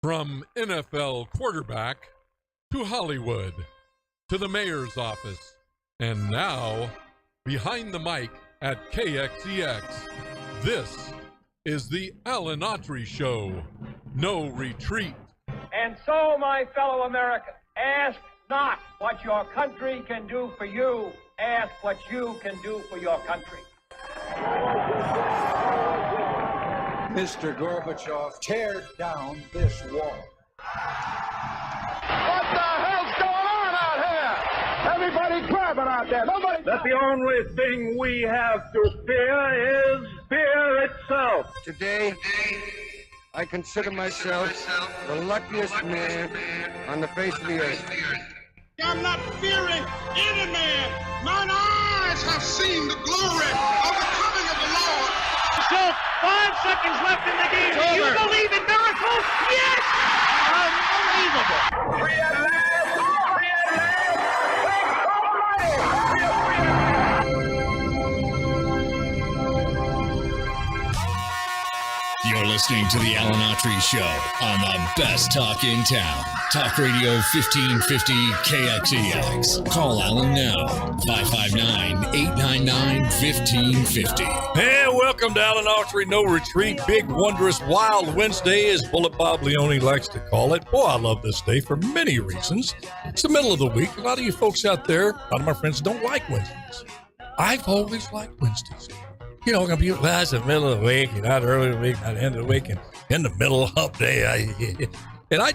From NFL quarterback to Hollywood to the mayor's office, and now behind the mic at KXEX, this is the Alan Autry Show. No retreat. And so, my fellow Americans, ask not what your country can do for you, ask what you can do for your country. Mr. Gorbachev, tear down this wall. What the hell's going on out here? Everybody grabbing out there. Nobody. That the only thing we have to fear is fear itself. Today, I consider myself the luckiest man on the face of the earth. I'm not fearing any man. Mine eyes have seen the glory of the coming of the Lord. So 5 seconds left in the game. Do you believe in miracles? Yes! Unbelievable. Free at last! Free at last! Thanks for You're listening to the Alan Autry Show on the best talk in town. Talk Radio 1550 KXEX. Call Alan now, 559-899-1550. Hey, welcome to Alan Autry No Retreat. Big, wondrous, wild Wednesday, as Bullet Bob Leone likes to call it. Boy, I love this day for many reasons. It's the middle of the week. A lot of you folks out there, a lot of my friends don't like Wednesdays. I've always liked Wednesdays. You know, some people, that's the middle of the week, not early in the week, not end of the week, and in the middle of the day. And I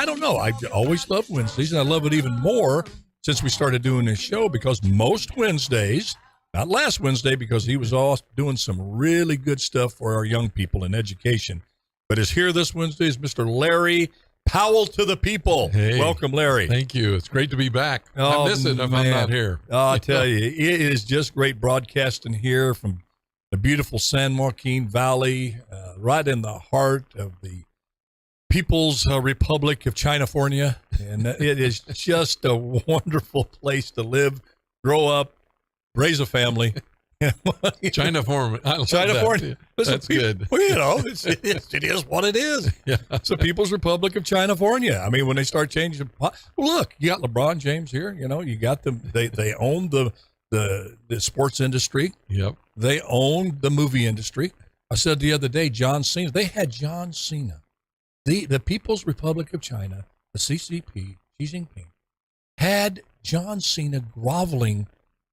don't know. I always loved Wednesdays, and I love it even more since we started doing this show, because most Wednesdays, not last Wednesday, because he was all doing some really good stuff for our young people in education, but is here this Wednesday is Mr. Larry Powell to the people. Hey, welcome, Larry. Thank you. It's great to be back. Oh, I miss it if I'm not here. Oh, I tell you, it is just great broadcasting here from the beautiful San Joaquin Valley, right in the heart of the People's Republic of Chinafornia. And it is just a wonderful place to live, grow up, raise a family. Chinafornia. Chinafornia. That's good. Well, you know, it is what it is. Yeah. It's the People's Republic of Chinafornia. I mean, when they start changing, look, you got LeBron James here. You know, you got them. They own the sports industry. Yep. They own the movie industry. I said the other day, John Cena. They had John Cena, the People's Republic of China, the CCP, Xi Jinping, had John Cena groveling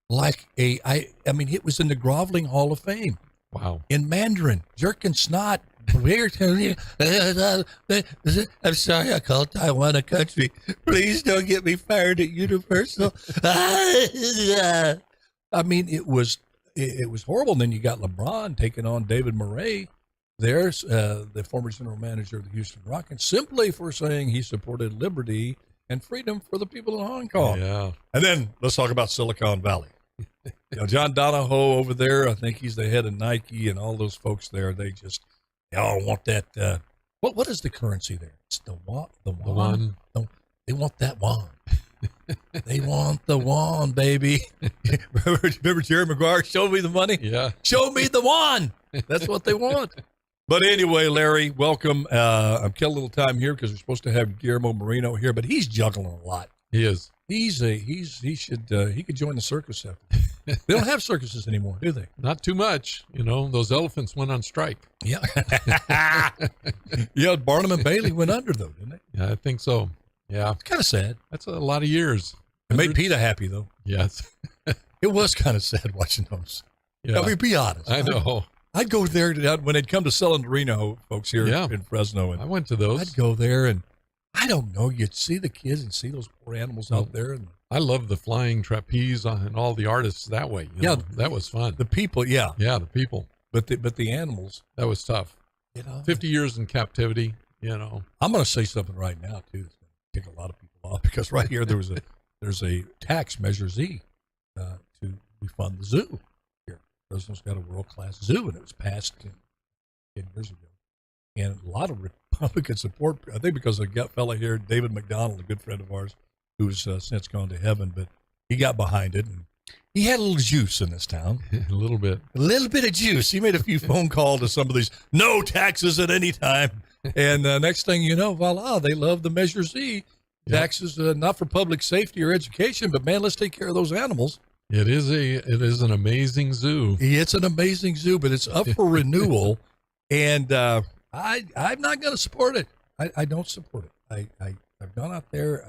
like I mean, it was in the groveling Hall of Fame. Wow. In Mandarin, jerking snot. I'm sorry I called Taiwan a country. Please don't get me fired at Universal. I mean, it was horrible. And then you got LeBron taking on David Murray. There's the former general manager of the Houston Rockets, simply for saying he supported liberty and freedom for the people in Hong Kong. Yeah. And then let's talk about Silicon Valley. You know, John Donahoe over there, I think he's the head of Nike, and all those folks there, they all want that. What is the currency there? It's the yuan. No, they want that yuan. They want the yuan, baby. Remember Jerry Maguire? Show me the money. Yeah. Show me the yuan. That's what they want. But anyway, Larry, welcome. I'm killing a little time here because we're supposed to have Guillermo Moreno here, but he's juggling a lot. He is. He could join the circus after. They don't have circuses anymore, do they? Not too much. You know, those elephants went on strike. Yeah. Yeah, Barnum and Bailey went under, though, didn't they? Yeah, I think so. Yeah. It's kind of sad. That's a lot of years. It made PETA happy, though. Yes. It was kind of sad watching those. Yeah. I mean, be honest. I know. I'd go there when they'd come to Selling Reno, folks here in Fresno. And I went to those. I'd go there, and I don't know. You'd see the kids and see those poor animals out there. And I love the flying trapeze and all the artists that way. You know, that was fun. The people, yeah. Yeah, the people. But the animals. That was tough. You know, 50 years in captivity, you know. I'm going to say something right now, too, that's going to tick a lot of people off, because right here there's a tax Measure Z to refund the zoo here. Fresno's got a world-class zoo, and it was passed 10 years ago. And a lot of Republican support, I think, because of a fellow here, David McDonald, a good friend of ours, who's since gone to heaven, but he got behind it, and he had a little juice in this town. A little bit. A little bit of juice. He made a few phone calls to some of these, no taxes at any time. And next thing you know, voila, they love the Measure Z. Yep. Taxes, not for public safety or education, but man, let's take care of those animals. It is an amazing zoo. It's an amazing zoo, but it's up for renewal, and I'm not going to support it. I don't support it. I've gone out there.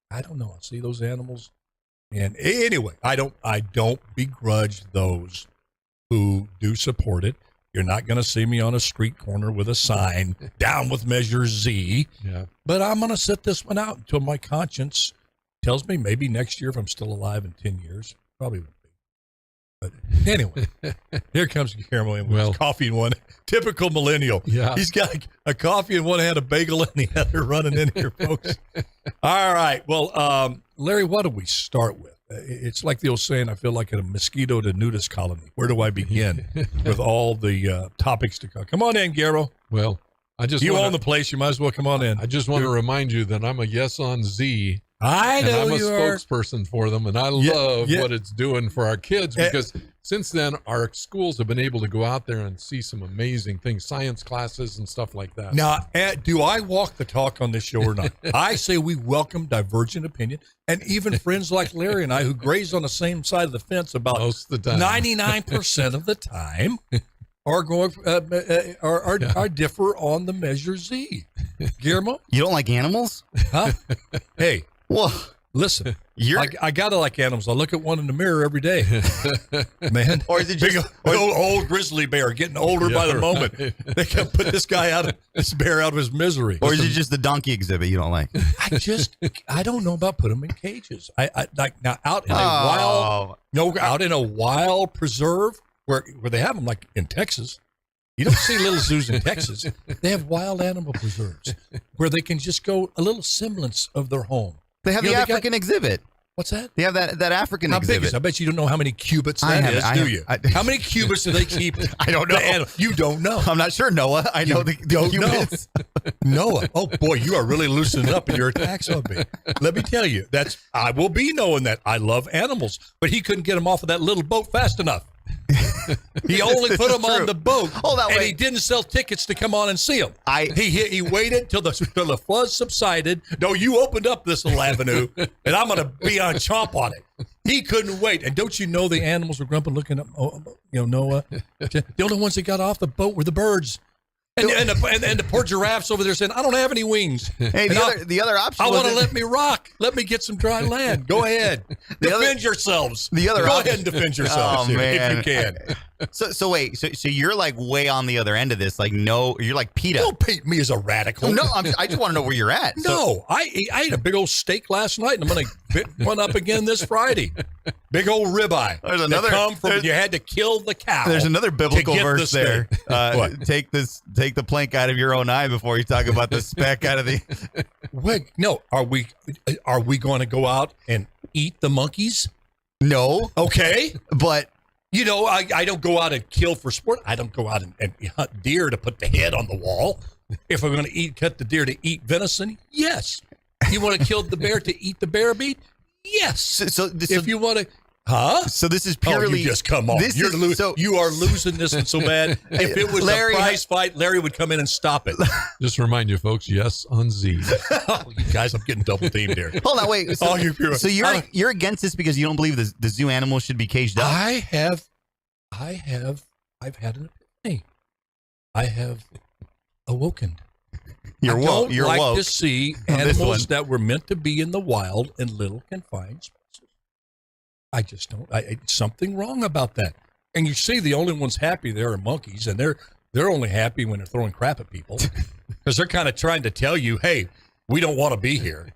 I don't know. I see those animals, and anyway, I don't begrudge those who do support it. You're not going to see me on a street corner with a sign down with Measure Z. Yeah. But I'm going to sit this one out until my conscience tells me maybe next year if I'm still alive in 10 years. Probably won't be. But anyway, here comes Guillermo in with his coffee in one. Typical millennial. Yeah. He's got a coffee in one hand, a bagel in the other, running in here, folks. All right. Well, Larry, what do we start with? It's like the old saying, I feel like a mosquito to nudist colony. Where do I begin with all the topics to come? Come on in, Guillermo. Well, you own the place. You might as well come on in. I just want to remind you that I'm a Yes on Z. I know I'm a you are. spokesperson for them, and I love what it's doing for our kids because since then, our schools have been able to go out there and see some amazing things, science classes and stuff like that. Now, do I walk the talk on this show or not? I say we welcome divergent opinion, and even friends like Larry and I who graze on the same side of the fence about most of the time, 99% of the time, are going are differ on the Measure Z. Guillermo, you don't like animals? Huh? Hey. Well, listen, I gotta like animals. I look at one in the mirror every day, man. Or is it just old grizzly bear getting older by the moment? They can put this bear out of his misery. Or is it just the donkey exhibit you don't like? I don't know about putting them in cages. I like now out in a wild preserve where they have them like in Texas. You don't see little zoos in Texas. They have wild animal preserves where they can just go a little semblance of their home. They have the African exhibit. What's that? They have that African exhibit. Big is? I bet you don't know how many cubits that is, do you? How many cubits do they keep? I don't know. You don't know. I'm not sure, Noah. I know the cubits. Noah. Oh, boy, you are really loosening up in your attacks on me. Let me tell you, I will be knowing that I love animals, but he couldn't get them off of that little boat fast enough. He only put them on the boat, and he didn't sell tickets to come on and see them. He waited till the flood subsided. No, you opened up this little avenue, and I'm going to be on chomp on it. He couldn't wait. And don't you know the animals were grumping, looking up, Noah? The only ones that got off the boat were the birds. And the poor giraffes over there saying, I don't have any wings. Hey, the other option I want to let me rock. Let me get some dry land. Go ahead. Defend yourselves. Go ahead and defend yourselves if you can. So wait, so you're like way on the other end of this. Like, no, you're like PETA. Don't paint me as a radical. No, I just want to know where you're at. No, I ate a big old steak last night, and I'm going to pick one up again this Friday. Big old ribeye. There's another. You had to kill the cow. There's another biblical verse there. Take the plank out of your own eye before you talk about the speck out of the. Wait, no. Are we going to go out and eat the monkeys? No. Okay, but. You know, I don't go out and kill for sport. I don't go out and hunt deer to put the head on the wall. If I'm going to cut the deer to eat venison, yes. You want to kill the bear to eat the bear meat? Yes. So if you want to... Huh? So this is purely... you just come on. You are losing this one so bad. If it was a prize fight, Larry would come in and stop it. Just remind you, folks, yes on Z. Oh, you guys, I'm getting double teamed here. Hold on, wait. So you're against this because you don't believe the zoo animals should be caged up? I've had an epiphany. I have awoken. You're woke. I don't like to see animals that were meant to be in the wild in little confined spaces. I just don't. Something wrong about that. And you see, the only ones happy there are monkeys, and they're only happy when they're throwing crap at people because they're kind of trying to tell you, "Hey, we don't want to be here."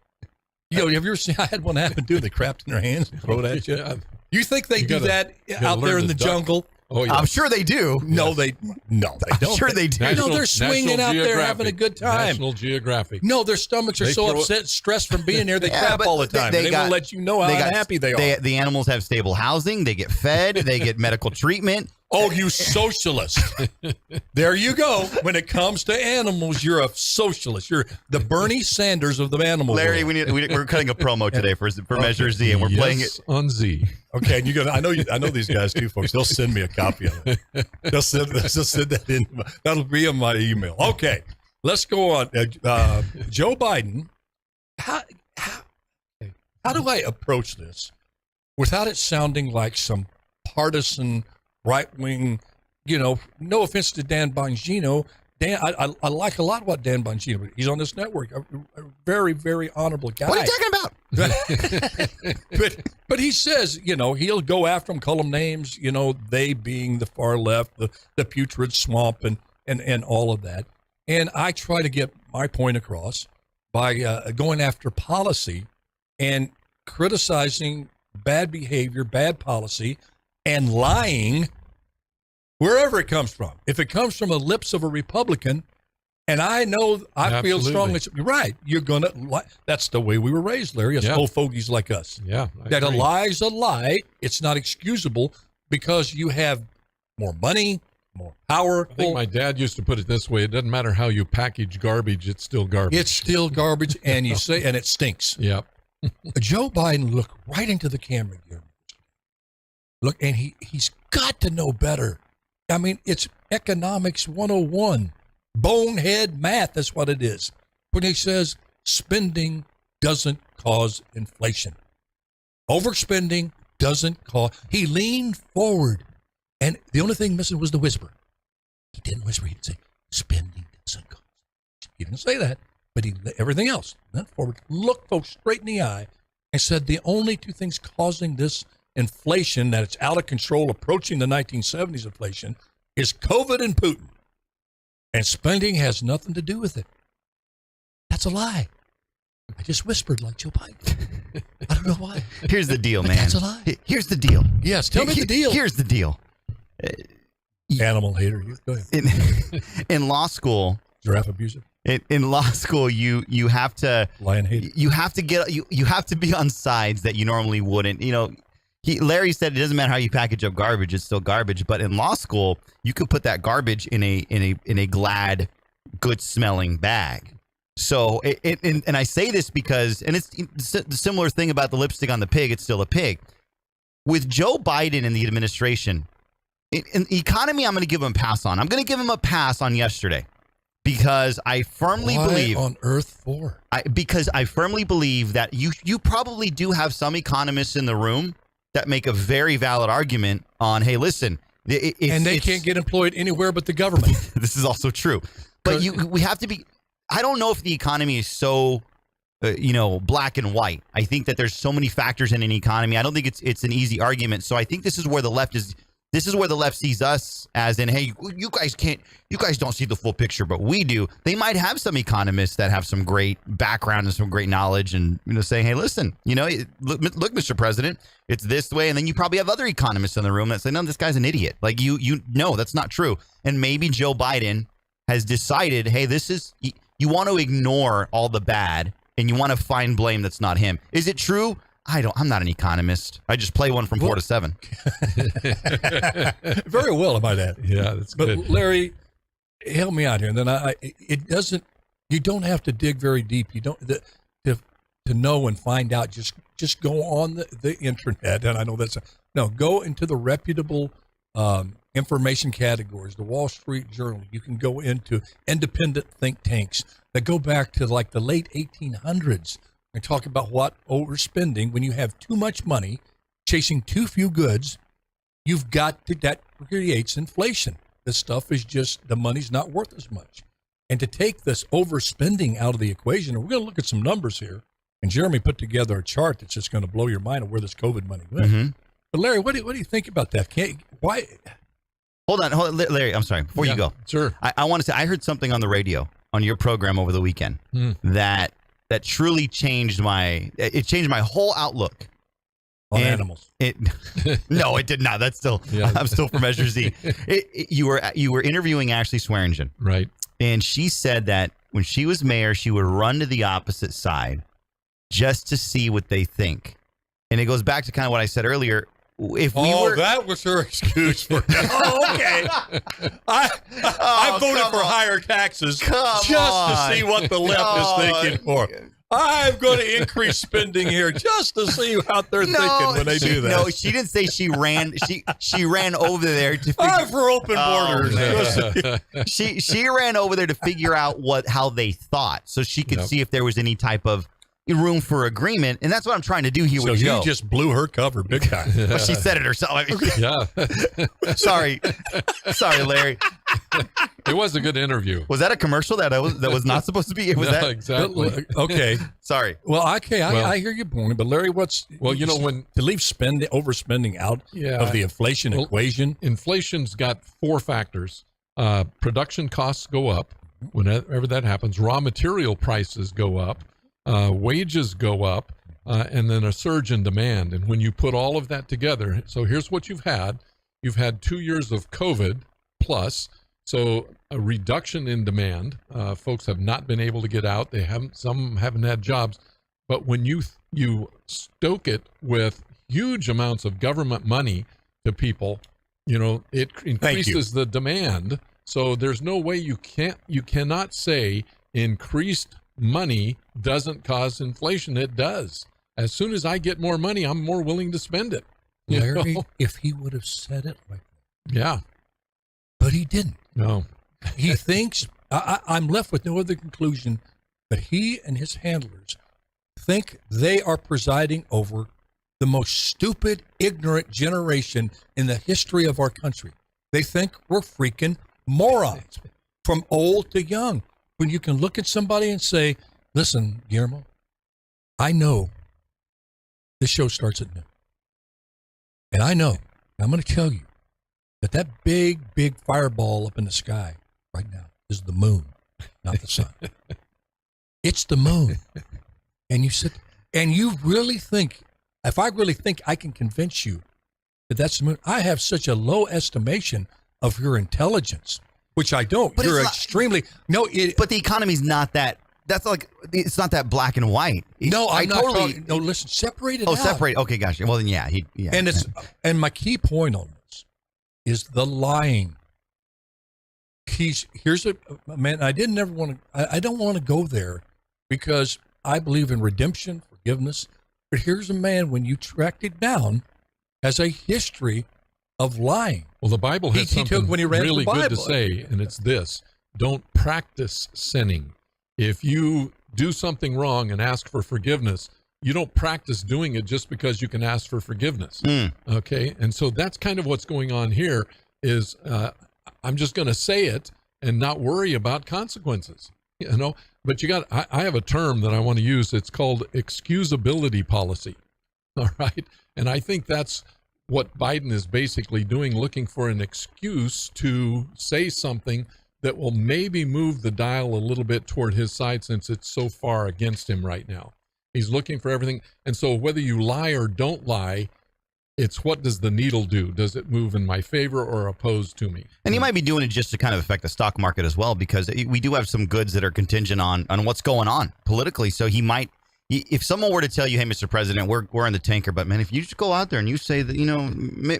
You know, have you ever seen? I had one happen too. They crapped in their hands and throw it at you. You think they do that out there in the jungle? Oh, yeah. I'm sure they do. No, they don't. I'm sure they do. No, they're swinging out there having a good time. National Geographic. No, their stomachs are so upset, stressed from being there, they crap all the time. They won't let you know how unhappy they are. The animals have stable housing. They get fed. They get medical treatment. Oh, you socialist. There you go. When it comes to animals, you're a socialist. You're the Bernie Sanders of the animal Larry, world. we're cutting a promo today for Measure Z, and we're playing it on Z. Okay, and I know these guys too, folks. They'll send me a copy of it. They'll send that in. That'll be in my email. Okay, let's go on. Joe Biden, how do I approach this without it sounding like some partisan right-wing, no offense to Dan Bongino. Dan, I like a lot what Dan Bongino. He's on this network, a very, very honorable guy. What are you talking about? but he says, he'll go after them, call them names, they being the far left, the putrid swamp and all of that. And I try to get my point across by going after policy and criticizing bad behavior, bad policy, and lying wherever it comes from. If it comes from the lips of a Republican, and I feel strongly, right, you're going to lie. That's the way we were raised, Larry, as old fogies like us. Yeah. That a lie is a lie. It's not excusable because you have more money, more power. I think my dad used to put it this way: it doesn't matter how you package garbage; it's still garbage. It's still garbage, and you say, and it stinks. Yep. Joe Biden looked right into the camera here. Look, and he's got to know better. I mean, it's economics 101, bonehead math. That's what it is. When he says spending doesn't cause inflation, overspending doesn't cause. He leaned forward. And the only thing missing was the whisper. He didn't whisper. He didn't say, spending doesn't cause. He didn't say that, but everything else went forward, looked folks straight in the eye, and said the only two things causing this inflation, that it's out of control, approaching the 1970s inflation, is COVID and Putin. And spending has nothing to do with it. That's a lie. I just whispered like Joe Biden. I don't know why. Here's the deal, man. That's a lie. Here's the deal. Yes, tell me the deal. Here's the deal. Animal hater. Go ahead. In law school, giraffe abuser. In law school, you have to lion hater. You have to you have to be on sides that you normally wouldn't. Larry said it doesn't matter how you package up garbage; it's still garbage. But in law school, you could put that garbage in a Glad, good smelling bag. So and I say this because, and it's the similar thing about the lipstick on the pig. It's still a pig. With Joe Biden and the administration, in the economy, I'm going to give him a pass on. I'm going to give him a pass on yesterday because I firmly believe. On earth for? Because I firmly believe that you probably do have some economists in the room that make a very valid argument on, hey, listen. And they can't get employed anywhere but the government. This is also true. But we have to be. I don't know if the economy is so, black and white. I think that there's so many factors in an economy. I don't think it's an easy argument. So I think this is where the left is. This is where the left sees us as in, hey, you guys don't see the full picture, but we do. They might have some economists that have some great background and some great knowledge and, saying, hey, listen, look, Mr. President, it's this way. And then you probably have other economists in the room that say, no, this guy's an idiot. Like no, that's not true. And maybe Joe Biden has decided, hey, you want to ignore all the bad and you want to find blame that's not him. Is it true? I'm not an economist. I just play one from 4 to 7. Very well, I might add. Yeah, that's good. But Larry, help me out here. And then you don't have to dig very deep. You don't to know and find out. Just go on the internet. And I know go into the reputable information categories, the Wall Street Journal. You can go into independent think tanks that go back to like the late 1800s. And talk about what overspending, when you have too much money chasing too few goods, that creates inflation. This stuff is just, the money's not worth as much. And to take this overspending out of the equation, and we're going to look at some numbers here, and Jeremy put together a chart that's just going to blow your mind of where this COVID money went. Mm-hmm. But Larry, what do you think about that? Why? Hold on, Larry, I'm sorry. Before you go. Sure. I want to say, I heard something on the radio, on your program over the weekend, that truly changed my whole outlook on animals. No, it did not. That's still, I'm still for Measure Z. You were interviewing Ashley Swearingen, right? And she said that when she was mayor, she would run to the opposite side just to see what they think. And it goes back to kind of what I said earlier. That was her excuse for okay. I voted for higher taxes just to see what the left is thinking for. I'm going to increase spending here just to see how they're thinking when they do that. No, she didn't say she ran. She ran over there to for open borders. She ran over there to figure out how they thought, so she could see if there was any type of room for agreement, and that's what I'm trying to do here with Joe. So you just blew her cover big time. Well, she said it herself. Yeah. Sorry, Larry. It was a good interview. Was that a commercial that was not supposed to be? Was that exactly? Okay. Sorry. Well, okay, I hear your point, but Larry, when to leave overspending out of the inflation equation? Inflation's got 4 factors. Production costs go up whenever that happens. Raw material prices go up. Wages go up, and then a surge in demand. And when you put all of that together, so here's what you've had. You've had 2 years of COVID plus, so a reduction in demand. Folks have not been able to get out. Some haven't had jobs. But when you stoke it with huge amounts of government money to people, it increases the demand. So there's no way you cannot say increased money doesn't cause inflation. It does. As soon as I get more money, I'm more willing to spend it. Larry, if he would have said it like that. Yeah. But he didn't. No. He thinks, I'm left with no other conclusion, but he and his handlers think they are presiding over the most stupid, ignorant generation in the history of our country. They think we're freaking morons, from old to young. When you can look at somebody and say, listen, Guillermo, I know this show starts at noon. And I know, I'm going to tell you that big, big fireball up in the sky right now is the moon, not the sun. It's the moon. And you really think, if I really think I can convince you that that's the moon, I have such a low estimation of your intelligence. Which I don't. But you're extremely but the economy's not that. That's it's not that black and white. No, I'm not totally. No, listen, separate it out. Separate. Okay, gotcha. Well, then, yeah. And my key point on this is the lying. Here's a man. I don't want to go there because I believe in redemption, forgiveness. But here's a man, when you track it down, has a history of lying. Well, the Bible has something when he ran really the Bible. good to say, and it's this: don't practice sinning. If you do something wrong and ask for forgiveness, you don't practice doing it just because you can ask for forgiveness. Okay? And so that's kind of what's going on here is I'm just going to say it and not worry about consequences. But I have a term that I want to use. It's called excusability policy. All right? And I think that's what Biden is basically doing, looking for an excuse to say something that will maybe move the dial a little bit toward his side, since it's so far against him right now. He's looking for everything. And so whether you lie or don't lie, it's what does the needle do? Does it move in my favor or opposed to me? And he might be doing it just to kind of affect the stock market as well, because we do have some goods that are contingent on what's going on politically. So he might, if someone were to tell you, hey, Mr. President, we're in the tanker, but man, if you just go out there and you say that,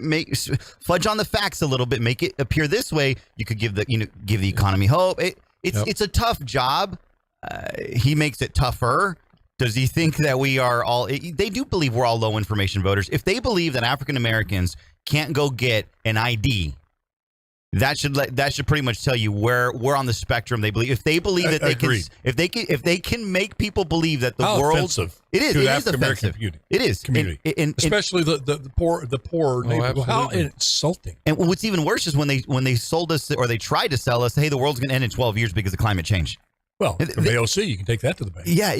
make fudge on the facts a little bit, make it appear this way, you could give the economy hope. It's a tough job. He makes it tougher. Does he think that we are all? They do believe we're all low information voters. If they believe that African Americans can't go get an ID, that should pretty much tell you where we're on the spectrum. They believe if they believe that if they can make people believe that the world offensive it is African-American offensive. It is community, especially the poor neighborhood. How insulting! And what's even worse is when they sold us, or they tried to sell us, hey, the world's going to end in 12 years because of climate change. Well, from AOC, you can take that to the bank. Yeah,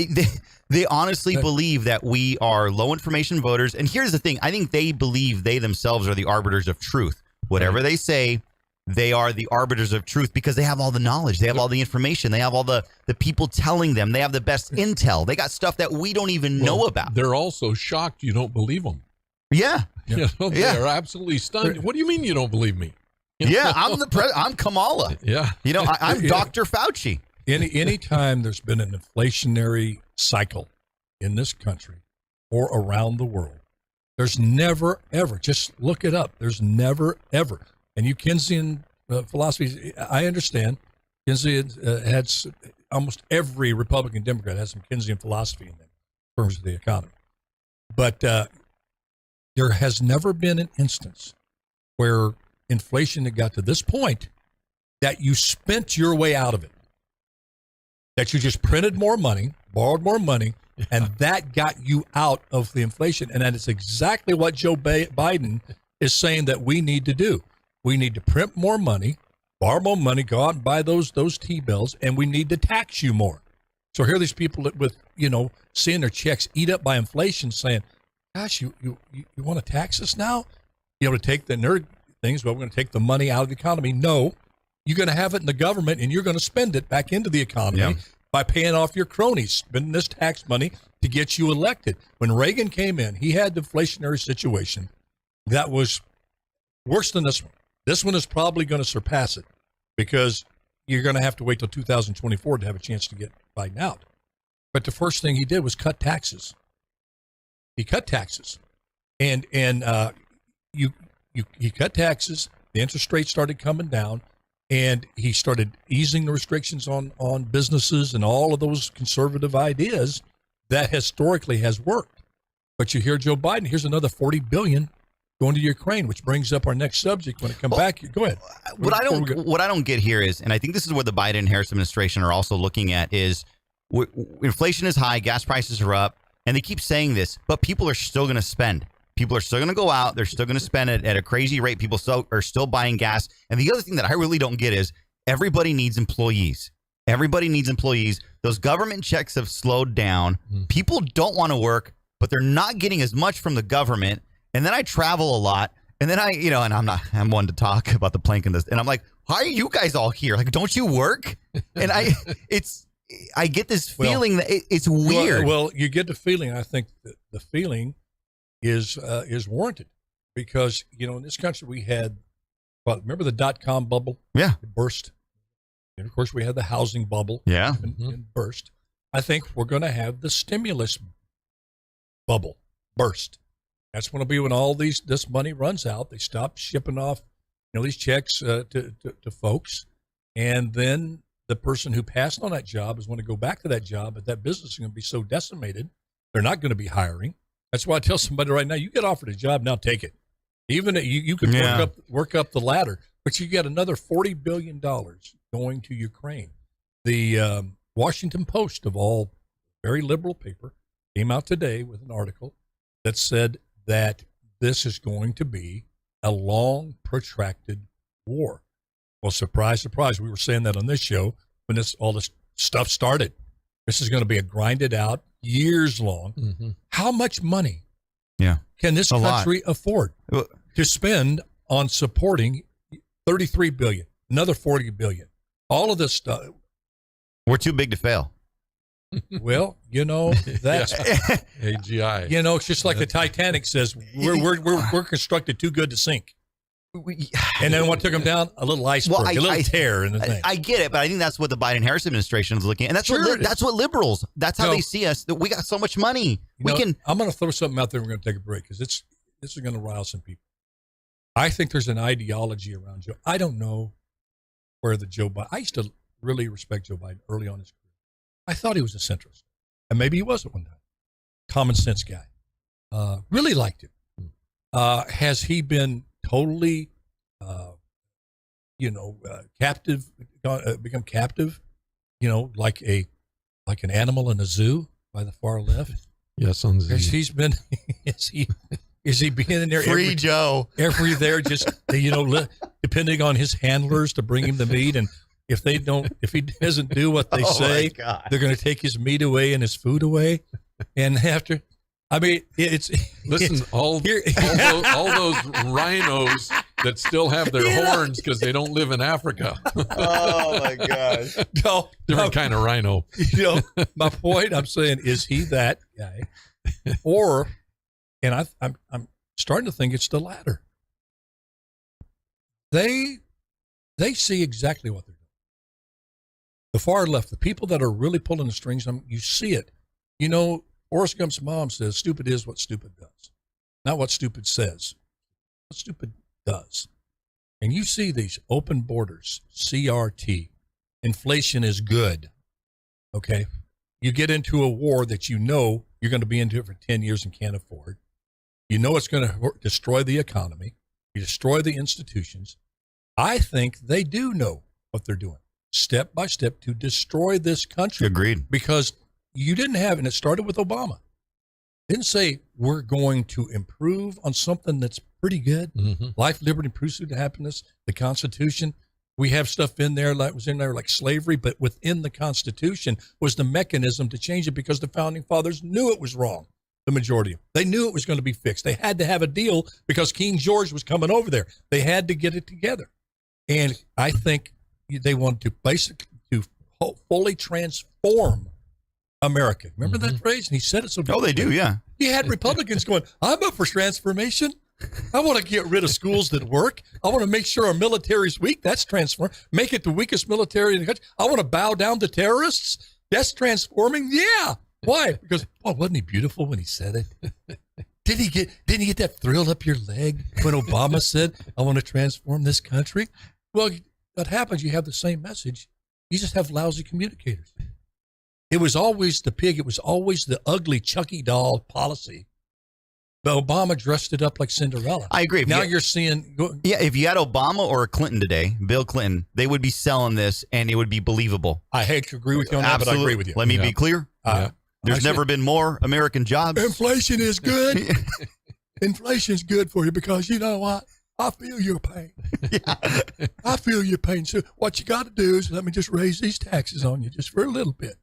they honestly believe that we are low information voters. And here's the thing. I think they believe they themselves are the arbiters of truth. Whatever they say, they are the arbiters of truth because they have all the knowledge. They have all the information. They have all the people telling them. They have the best intel. They got stuff that we don't even know about. They're also shocked you don't believe them. Yeah. They are absolutely stunned. What do you mean you don't believe me? Yeah, I'm Kamala. Yeah. I'm Dr. Fauci. Any time there's been an inflationary cycle in this country or around the world, there's never, ever, just look it up, there's never, ever. And Keynesian philosophy, I understand. Keynesian almost every Republican Democrat has some Keynesian philosophy in them in terms of the economy. But there has never been an instance where inflation had got to this point that you spent your way out of it, that you just printed more money, borrowed more money, and that got you out of the inflation. And that is exactly what Joe Biden is saying that we need to do. We need to print more money, borrow more money, go out and buy those T-bills, and we need to tax you more. So here are these people with, seeing their checks eat up by inflation saying, gosh, you want to tax us now? You able to take the nerd things, but we're going to take the money out of the economy. No, you're going to have it in the government, and you're going to spend it back into the economy by paying off your cronies, spending this tax money to get you elected. When Reagan came in, he had the inflationary situation that was worse than this one. This one is probably going to surpass it because you're going to have to wait till 2024 to have a chance to get Biden out. But the first thing he did was cut taxes. He cut taxes, and he cut taxes. The interest rate started coming down, and he started easing the restrictions on businesses and all of those conservative ideas that historically has worked. But you hear Joe Biden. Here's another $40 billion going to Ukraine, which brings up our next subject when it comes back. Go ahead. What I don't get here is, and I think this is where the Biden and Harris administration are also looking at, is inflation is high, gas prices are up. And they keep saying this, but people are still going to spend. People are still going to go out. They're still going to spend it at a crazy rate. People are still buying gas. And the other thing that I really don't get is everybody needs employees. Everybody needs employees. Those government checks have slowed down. People don't want to work, but they're not getting as much from the government. And then I travel a lot. And then and I'm one to talk about the plank in this. And I'm like, why are you guys all here? Like, don't you work? And I get this feeling that it's weird. Well, you get the feeling. I think the feeling is warranted because in this country we had, remember the .com bubble? Yeah, it burst, and of course we had the housing bubble. Yeah, and burst. I think we're going to have the stimulus bubble burst. That's going to be when all this money runs out. They stop shipping off these checks to folks, and then the person who passed on that job is going to go back to that job, but that business is going to be so decimated, they're not going to be hiring. That's why I tell somebody right now, you get offered a job, now take it. Even you could work up the ladder, but you get another $40 billion going to Ukraine. The Washington Post, of all, very liberal paper, came out today with an article that said that this is going to be a long, protracted war. Well, surprise, surprise. We were saying that on this show when all this stuff started. This is going to be a grinded out, years long. Mm-hmm. How much money can this country afford to spend on supporting $33 billion, another $40 billion, all of this stuff? We're too big to fail. Well, that's AGI. It's just like the Titanic says, we're constructed too good to sink. And then what took them down? A little iceberg, a little tear in the thing. I get it, but I think that's what the Biden-Harris administration is looking at. And that's what liberals, that's how they see us, that we got so much money. I'm going to throw something out there. We're going to take a break because this is going to rile some people. I think there's an ideology around Joe. I don't know where the Joe Biden, I used to really respect Joe Biden early on in his career. I thought he was a centrist, and maybe he was at one time. Common sense guy. Really liked him. Has he been totally, captive, become captive, like an animal in a zoo by the far left? Yes, on Z. He's been, is he being in there? Free Joe. There, just, depending on his handlers to bring him the meat. And if he doesn't do what they say, they're going to take his meat away and his food away. And after, all those rhinos that still have their horns because they don't live in Africa. Oh my gosh! No, different kind of rhino. My point I'm saying is he that guy, and I'm starting to think it's the latter. They see exactly what they're doing. The far left, the people that are really pulling the strings, you see it. Forrest Gump's mom says, stupid is what stupid does, not what stupid says. What stupid does. And you see these open borders, CRT, inflation is good. okay? You get into a war that you know you're going to be into it for 10 years and can't afford. You know it's going to destroy the economy. You destroy the institutions. I think they do know what they're doing, step by step, to destroy this country. Agreed. Because you didn't have, and it started with Obama, didn't say we're going to improve on something that's pretty good. Life, liberty, and pursuit of happiness, the Constitution. We have stuff in there that was in there like slavery, but within the Constitution was the mechanism to change it because the founding fathers knew it was wrong. The majority of them. They knew it was going to be fixed. They had to have a deal because King George was coming over there. They had to get it together. And I think they wanted to basically to fully transform America. Remember that phrase? And he said it so Oh, they do, yeah. You had Republicans going, I'm up for transformation. I want to get rid of schools that work. I want to make sure our military's weak. That's transform. Make it the weakest military in the country. I want to bow down to terrorists. That's transforming. Yeah. Why? Because, wasn't he beautiful when he said it? Didn't he get that thrill up your leg when Obama said, I want to transform this country? Well, what happens? You have the same message. You just have lousy communicators. It was always the pig. It was always the ugly Chucky doll policy. But Obama dressed it up like Cinderella. I agree. Now you're seeing... Yeah, if you had Obama or Clinton today, Bill Clinton, they would be selling this and it would be believable. I hate to agree with you on that, but I agree with you. Let me be clear. There's never been more American jobs. Inflation is good. Inflation's good for you because you know what? I feel your pain. I feel your pain. So what you got to do is let me just raise these taxes on you just for a little bit.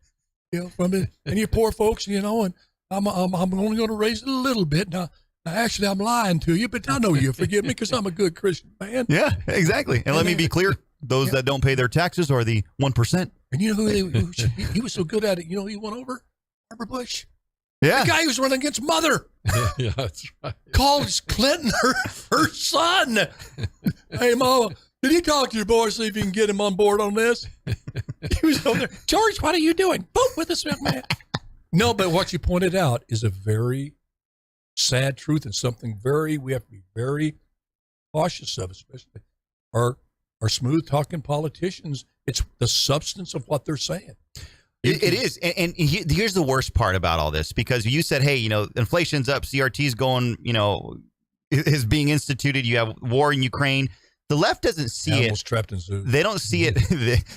From it, and you poor folks, and I'm only going to raise it a little bit. Now, actually, I'm lying to you, but I know you'll forgive me because I'm a good Christian man. Yeah, exactly. And let me be clear. Those that don't pay their taxes are the 1%. And you know who he was so good at it. You know who he won over? Barbara Bush. Yeah. The guy who's running against Mother. Yeah, that's right. Calls Clinton her son. Hey, Mama, did he talk to your boy, see if you can get him on board on this? He was over there. George, what are you doing? Boom, with this man. No, but what you pointed out is a very sad truth and something we have to be very cautious of, especially our smooth talking politicians. It's the substance of what they're saying. It is. And here's the worst part about all this, because you said, hey, inflation's up, CRT's going, is being instituted. You have war in Ukraine. The left doesn't see Animals trapped in zoos. They don't see it.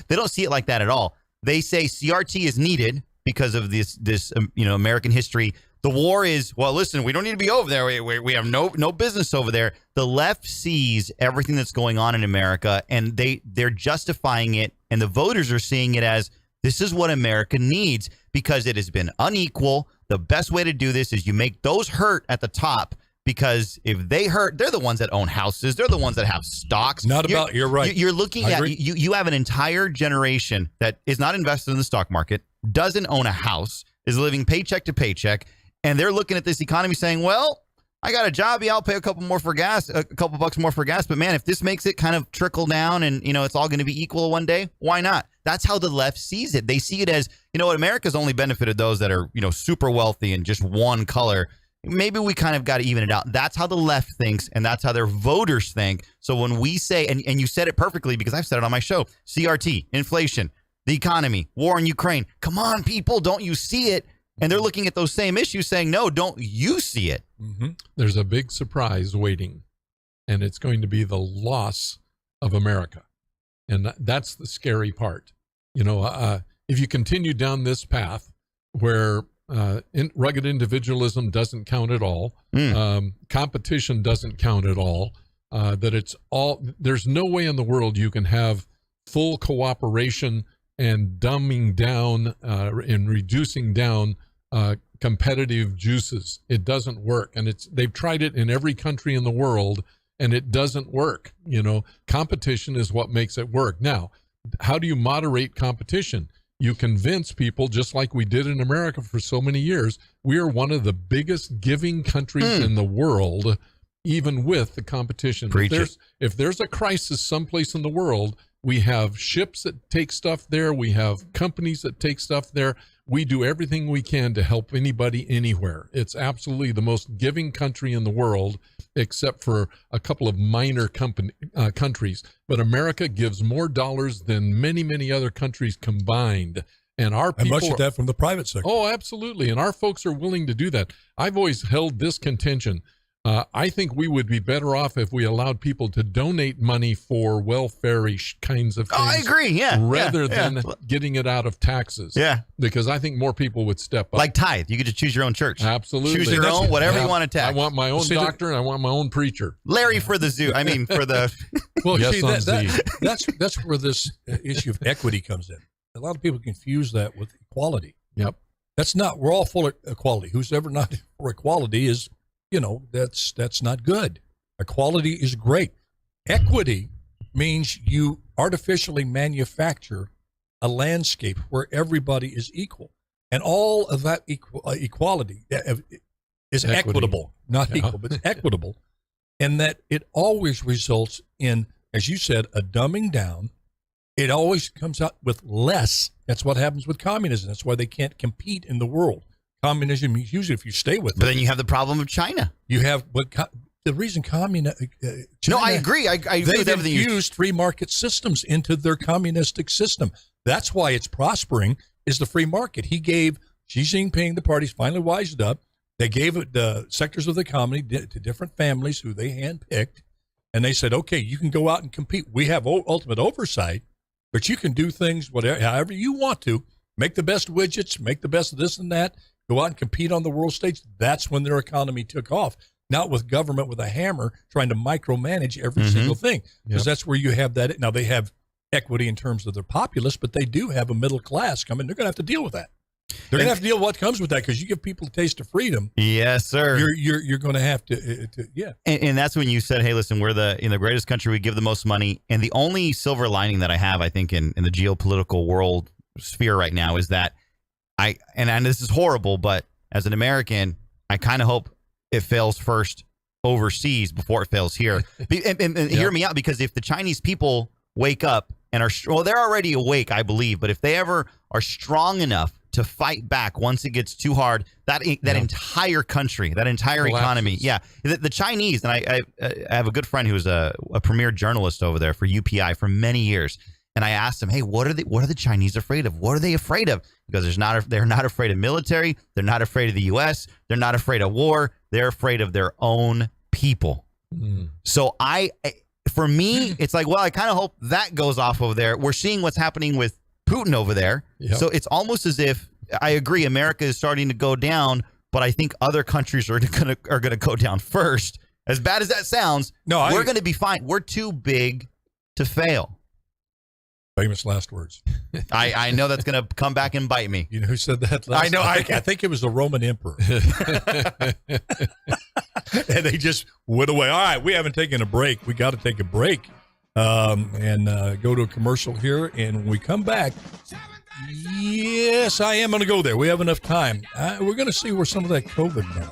They don't see it like that at all. They say CRT is needed because of this American history. The war is, well, listen, we don't need to be over there. We have no business over there. The left sees everything that's going on in America, and they're justifying it, and the voters are seeing it as, this is what America needs because it has been unequal. The best way to do this is you make those hurt at the top, because if they hurt, they're the ones that own houses. They're the ones that have stocks. You're right. You're looking at, you have an entire generation that is not invested in the stock market, doesn't own a house, is living paycheck to paycheck, and they're looking at this economy saying, well, I got a job. Yeah, I'll pay a couple bucks more for gas. But man, if this makes it kind of trickle down and, it's all going to be equal one day, why not? That's how the left sees it. They see it as, America's only benefited those that are, super wealthy and just one color. Maybe we kind of got to even it out. That's how the left thinks, and that's how their voters think. So when we say, and you said it perfectly because I've said it on my show, CRT, inflation, the economy, war in Ukraine. Come on, people, don't you see it? And they're looking at those same issues saying, no, don't you see it? Mm-hmm. There's a big surprise waiting, and it's going to be the loss of America. And that's the scary part. If you continue down this path where rugged individualism doesn't count at all, competition doesn't count at all, there's no way in the world you can have full cooperation and dumbing down and reducing down competitive juices. It doesn't work. And they've tried it in every country in the world, and it doesn't work. Competition is what makes it work. Now, how do you moderate competition? You convince people, just like we did in America for so many years. We are one of the biggest giving countries in the world, even with the competition. If there's a crisis someplace in the world, we have ships that take stuff there. We have companies that take stuff there. We do everything we can to help anybody anywhere. It's absolutely the most giving country in the world, except for a couple of minor countries. But America gives more dollars than many, many other countries combined. And our people, and much of that from the private sector. Oh, absolutely. And our folks are willing to do that. I've always held this contention. I think we would be better off if we allowed people to donate money for welfare-ish kinds of things. Oh, I agree. Yeah. Rather than getting it out of taxes. Yeah. Because I think more people would step up. Like tithe. You get to choose your own church. Absolutely. Choose your own, whatever you want to tax. I want my own doctor and I want my own preacher. Larry for the zoo. I mean, for the... Well, yes, see, that's where this issue of equity comes in. A lot of people confuse that with equality. Yep. That's not, we're all for equality. Who's ever not for equality is, that's not good. Equality is great. Equity means you artificially manufacture a landscape where everybody is equal. And all of that equality is equitable, not equal, but equitable. And that it always results in, as you said, a dumbing down. It always comes out with less. That's what happens with communism. That's why they can't compete in the world. Communism, usually if you stay with it. But then you have the problem of China. You have, the reason communism. No, I agree. I agree with everything you used free market systems into their communistic system. That's why it's prospering, is the free market. He gave Xi Jinping, the party's finally wised up. They gave it the sectors of the economy to different families who they handpicked. And they said, okay, you can go out and compete. We have ultimate oversight, but you can do things however you want to. Make the best widgets, make the best of this and that. Go out and compete on the world stage. That's when their economy took off. Not with government with a hammer trying to micromanage every single thing. Because that's where you have that. Now, they have equity in terms of their populace, but they do have a middle class coming. They're going to have to deal with that. They're going to have to deal with what comes with that, because you give people a taste of freedom. Yes, sir. You're going to have to And that's when you said, hey, listen, we're in the greatest country. We give the most money. And the only silver lining that I have, I think, in the geopolitical world sphere right now is that and this is horrible, but as an American, I kind of hope it fails first overseas before it fails here. And hear me out, because if the Chinese people wake up and they're already awake, I believe, but if they ever are strong enough to fight back once it gets too hard, that entire country, that entire economy, the Chinese, and I have a good friend who's a premier journalist over there for UPI for many years. And I asked him, hey, what are the Chinese afraid of? What are they afraid of? Because they're not afraid of military. They're not afraid of the U.S. They're not afraid of war. They're afraid of their own people. So for me, it's like, well, I kind of hope that goes off over there. We're seeing what's happening with Putin over there. So it's almost as if, I agree, America is starting to go down, but I think other countries are gonna go down first. As bad as that sounds, we're going to be fine. We're too big to fail. Famous last words. I know that's going to come back and bite me. You know who said that? I know. I think it was the Roman emperor. And they just went away. All right, we haven't taken a break. We got to take a break and go to a commercial here. And when we come back, yes, I am going to go there. We have enough time. We're going to see where some of that COVID money.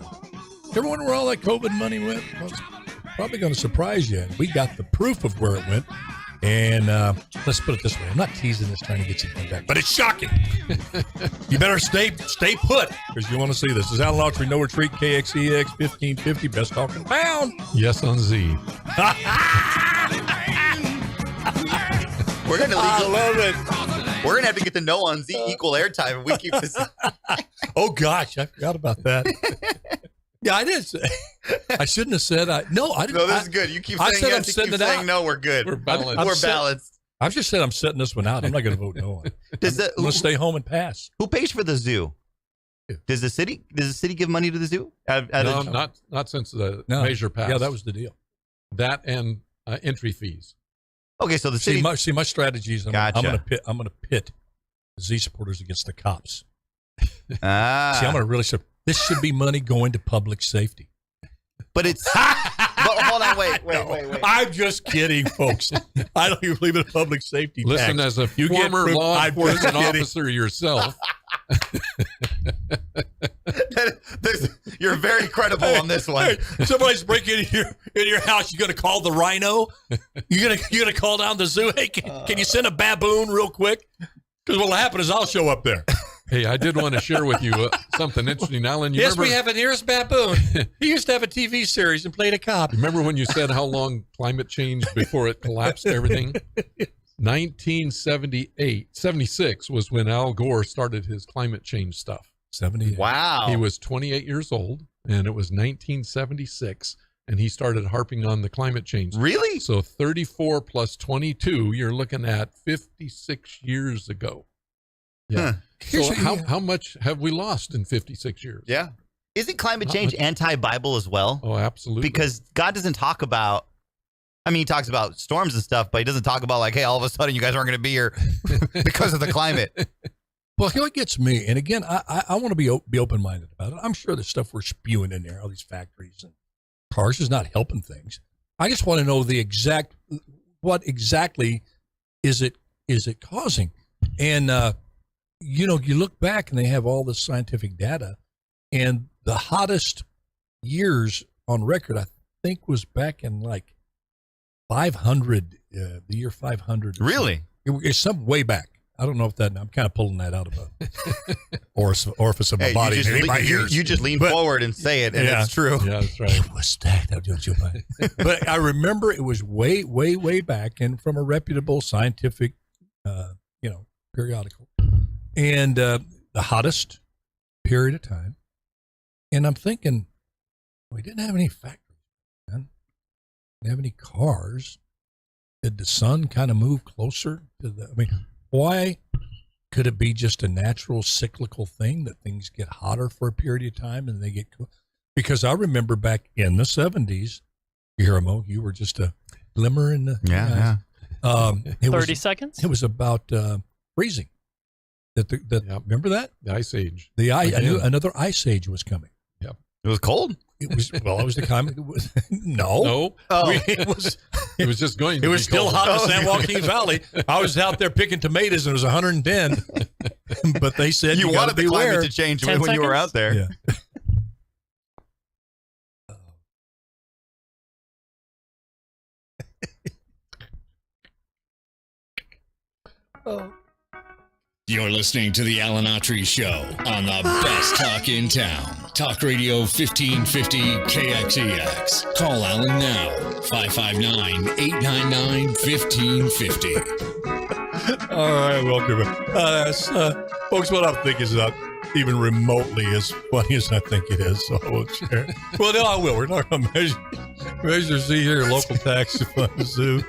Ever wonder where all that COVID money went? Well, it's probably going to surprise you. We got the proof of where it went. And let's put it this way. I'm not teasing this trying to get you to come back, but it's shocking. You better stay put, because you want to see this. This is Alan Autry, No Retreat, KXEX 1550, best talking pound. Yes, on Z. We're going to I love it. We're going to have to get the No on Z equal airtime if we keep this. Oh, gosh, I forgot about that. Yeah, I did say. I shouldn't have said. No, I didn't. No, this is good. You keep saying yes. You keep saying no. We're good. We're balanced. We're balanced. I've just said I'm setting this one out. I'm not going to vote no on it. I'm going to stay home and pass. Who pays for the zoo? Does the city give money to the zoo? No, not since the measure passed. Yeah, that was the deal. That and entry fees. Okay, so the city. See, my strategy is I'm going to pit Z supporters against the cops. See, I'm going to really say this should be money going to public safety. But it's. But hold on, wait. I'm just kidding, folks. I don't even believe in public safety. Listen, tax. as a former law enforcement officer yourself. You're very credible on this one. Hey, somebody's breaking in your house. You gonna call the rhino? You gonna call down the zoo? Hey, can you send a baboon real quick? Because what'll happen is I'll show up there. Hey, I did want to share with you something interesting, Alan. Yes, we have an here's baboon. He used to have a TV series and played a cop. Remember when you said how long climate change before it collapsed everything? 76 was when Al Gore started his climate change stuff. 78. Wow. He was 28 years old, and it was 1976, and he started harping on the climate change. Really? So 34 plus 22, you're looking at 56 years ago. Yeah. Huh. So how much have we lost in 56 years? Yeah. Isn't climate change anti-Bible as well? Oh, absolutely. Because God doesn't talk about, I mean, he talks about storms and stuff, but he doesn't talk about like, hey, all of a sudden you guys aren't going to be here because of the climate. Well, what gets me, and again, I want to be open-minded about it. I'm sure the stuff we're spewing in there, all these factories and cars, is not helping things. I just want to know what exactly is it causing? And, you look back and they have all this scientific data, and the hottest years on record, I think, was back in like 500, the year 500. Really? It's some way back. I don't know if I'm kind of pulling that out of a orifice of my body. You just lean forward and say it, and it's true. Yeah, that's right. It was that. But I remember it was way, way, way back, and from a reputable scientific, periodical, and the hottest period of time. And I'm thinking, we didn't have any factories, man. We didn't have any cars. Did the sun kind of move closer to the? I mean, why could it be just a natural cyclical thing that things get hotter for a period of time and they get cool? Because I remember back in the 70s, Guillermo, you were just a glimmer in the yeah. 30 seconds. It was about freezing. Remember that? The Ice Age. I knew another ice age was coming. Yep. It was cold. It was it was the climate. No. Oh. It was just going. It was still hot in the San Joaquin Valley. I was out there picking tomatoes and it was 110. But they said you wanted the beware. climate to change when you were out there. Yeah. You're listening to the Alan Autry Show on the best talk in town. Talk Radio 1550 KXEX. Call Alan now, 559-899-1550. All right, welcome. Folks, what I think is not even remotely as funny as I think it is, so I won't share it. Well, no, I will. We're not going to measure see here local tax fund zoo.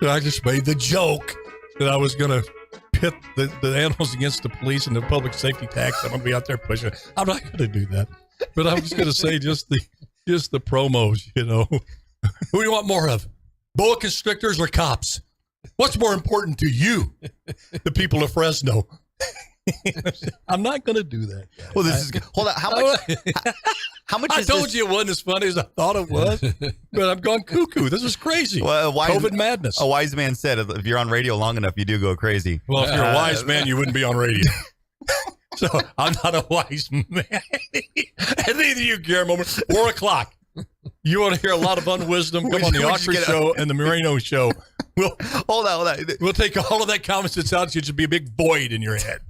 I just made the joke that I was going to pit the animals against the police and the public safety tax. I'm going to be out there pushing. I'm not going to do that, but I'm just going to say just the promos. Who do you want more of, boa constrictors or cops? What's more important to you, the people of Fresno? I'm not going to do that, guys. Well, this is good. Hold on. How much? I told you it wasn't as funny as I thought it was, but I'm going cuckoo. This is crazy. Well, COVID madness. A wise man said, if you're on radio long enough, you do go crazy. Well, if you're a wise man, you wouldn't be on radio. So I'm not a wise man. And neither you, Guillermo. 4 o'clock. You want to hear a lot of unwisdom? Come on the Autry Show and the Moreno Show. Hold on. We'll take all of that common sense out. It should be a big void in your head.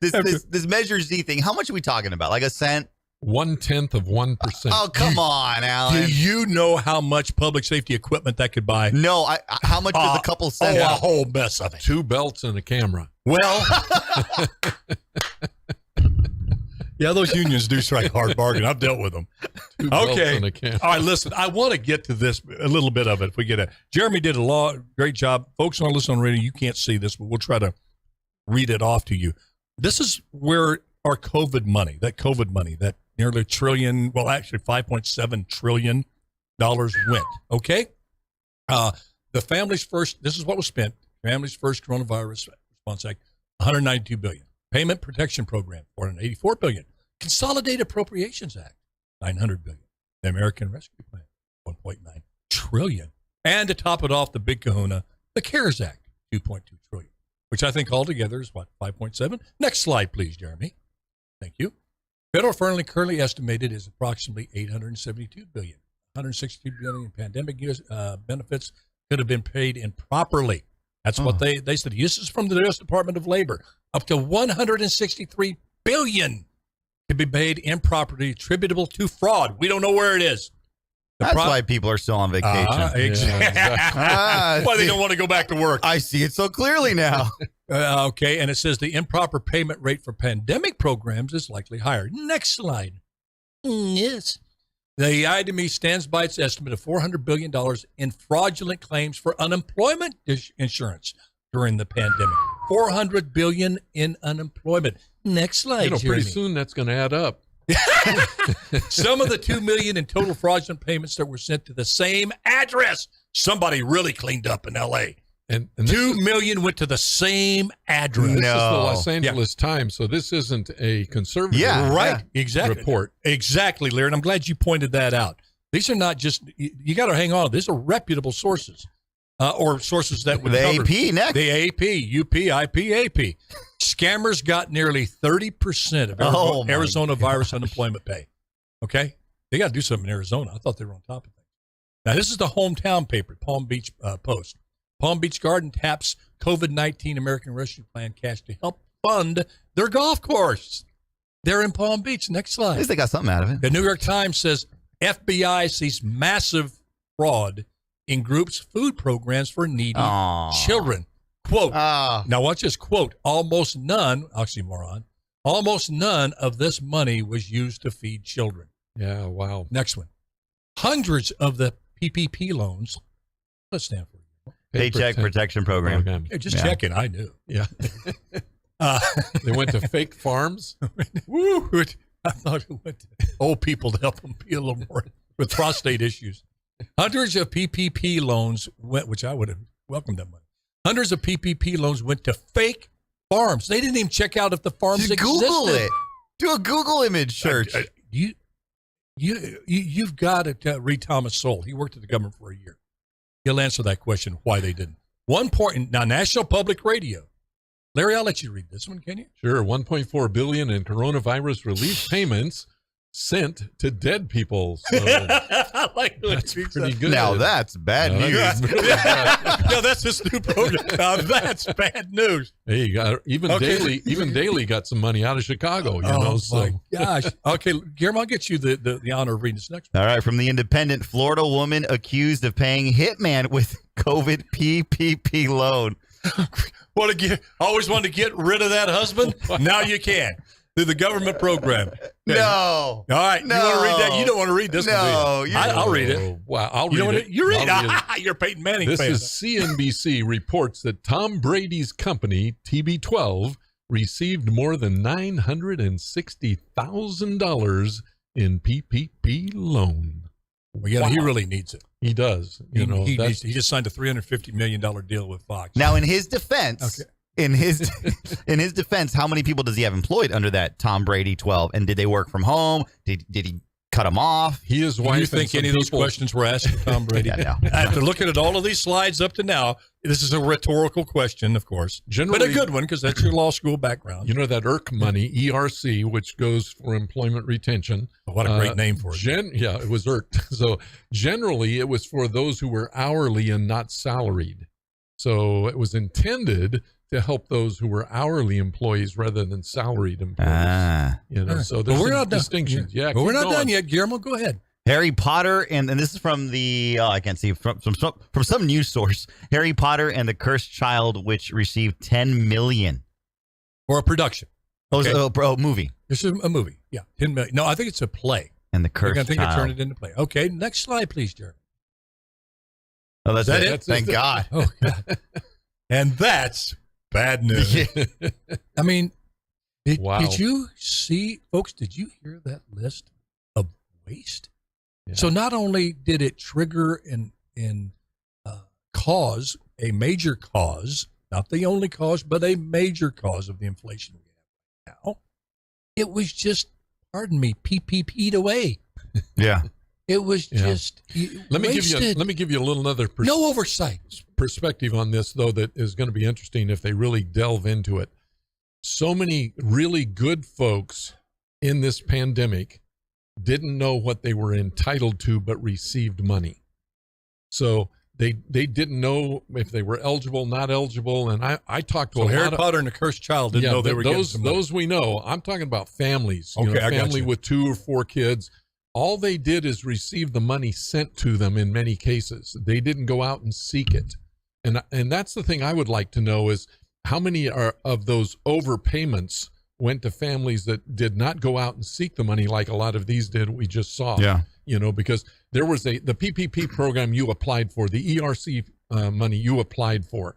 This Measure Z thing, how much are we talking about? Like a cent? 0.1%. Oh, come on, Alan. Do you know how much public safety equipment that could buy? No. How much does a couple cents? A whole mess of it. 2 belts and a camera. Well, yeah, those unions do strike hard bargain. I've dealt with them. 2 belts Okay. and a camera. All right, listen, I want to get to this, a little bit of it if we get it. Jeremy did great job. Folks on Listen on Radio, you can't see this, but we'll try to read it off to you. This is where our COVID money, that nearly trillion, well, actually $5.7 trillion went, okay? The Families First, this is what was spent. Families First Coronavirus Response Act, $192 billion. Payment Protection Program, $484 billion. Consolidated Appropriations Act, $900 billion. The American Rescue Plan, $1.9 trillion. And to top it off, the big kahuna, the CARES Act, $2.2 trillion. Which I think altogether is what, 5.7? Next slide, please, Jeremy. Thank you. Federal funding currently estimated is approximately $872 billion. $162 billion in pandemic benefits could have been paid improperly. That's what they said. This is from the U.S. Department of Labor. Up to $163 billion can be paid improperly attributable to fraud. We don't know where it is. That's why people are still on vacation. Exactly. Why they don't want to go back to work. I see it so clearly now. Okay, and it says the improper payment rate for pandemic programs is likely higher. Next slide. Yes. The IDME stands by its estimate of $400 billion in fraudulent claims for unemployment insurance during the pandemic. $400 billion in unemployment. Next slide, pretty soon that's going to add up. Some of the $2 million in total fraudulent payments that were sent to the same address. Somebody really cleaned up in L.A. And $2 million went to the same address. This is the Los Angeles Times, so this isn't a conservative exactly. report. Exactly, Larry, and I'm glad you pointed that out. These are not just, you got to hang on. These are reputable sources, or sources that would cover. The AP next. The AP, UP, IP, AP. Scammers got nearly 30% of Arizona virus unemployment pay. Okay? They got to do something in Arizona. I thought they were on top of things. Now, this is the hometown paper, Palm Beach Post. Palm Beach Garden taps COVID-19 American Rescue Plan cash to help fund their golf course. They're in Palm Beach. Next slide. At least they got something out of it. The New York Times says FBI sees massive fraud in groups' food programs for needy children. Quote, now watch this, quote, almost none of this money was used to feed children. Yeah, wow. Next one. Hundreds of the PPP loans, let's stand for it. Paycheck Protection Program. Hey, just checking. I knew. Yeah. They went to fake farms. Woo! I thought it went to old people to help them be a little more with prostate issues. Hundreds of PPP loans went, which I would have welcomed that money. Hundreds of PPP loans went to fake farms. They didn't even check out if the farms Just existed. Google it. Do a Google image search. You've got to read Thomas Sowell. He worked at the government for a year. He'll answer that question, why they didn't. Now, National Public Radio. Larry, I'll let you read this one, can you? Sure. $1.4 billion in coronavirus relief payments sent to dead people. So I like that's pretty good. Now that's bad news. No, that's this new program. Now that's bad news. Hey, you got even Daily got some money out of Chicago. You know, my gosh. Okay, Guillermo, I'll get you the honor of reading this next one. All right, from the Independent, Florida woman accused of paying hitman with COVID PPP loan. Always wanted to get rid of that husband? Now you can. Through the government program. No. All right. No. You want to read that? You don't want to read this one, do you? I'll read it. Wow. I'll read it. You read it. You're Peyton Manning This fan. is CNBC reports that Tom Brady's company, TB12, received more than $960,000 in PPP loan. Well, yeah, he really needs it. He does. He just signed a $350 million deal with Fox. Now, in his defense, in his defense, how many people does he have employed under that Tom Brady 12? And did they work from home? Did he cut them off? He is. Do you think any of those questions were asked of Tom Brady? No. After looking at all of these slides up to now, this is a rhetorical question, of course, but a good one because that's your law school background. You know that ERC money, ERC, which goes for employment retention. What a great name for it. Yeah, it was ERC. So generally, it was for those who were hourly and not salaried. So it was intended to help those who were hourly employees rather than salaried employees. So there's we're not distinctions. But we're not done yet, Guillermo. Go ahead. Harry Potter, and this is from the, I can't see, from some news source. Harry Potter and the Cursed Child, which received $10 million. For a production. Okay. Oh, movie. This is a movie. Yeah, $10 million. No, I think it's a play. And the Cursed Child. I think they turned it into play. Okay, next slide, please, Jeremy. Oh, that's it? Thank God. Oh, God. And that's bad news. I mean, did you see, folks, did you hear that list of waste? Yeah. So not only did it trigger and cause a major cause, not the only cause, but a major cause of the inflation we have right now, it was just, pardon me, PPP'd away. Yeah. It was just let me give you a little other no oversight perspective on this, though, that is going to be interesting if they really delve into it. So many really good folks in this pandemic didn't know what they were entitled to, but received money. So they didn't know if they were eligible, not eligible. And I talked to Harry Potter and the Cursed Child didn't know they were getting some money. Those we know. I'm talking about families. Okay, a family with 2 or 4 kids. all they did is receive the money sent to them in many cases. They didn't go out and seek it. And that's the thing I would like to know is how many of those overpayments went to families that did not go out and seek the money like a lot of these did we just saw. Yeah. Because there was the PPP program you applied for, the ERC money you applied for,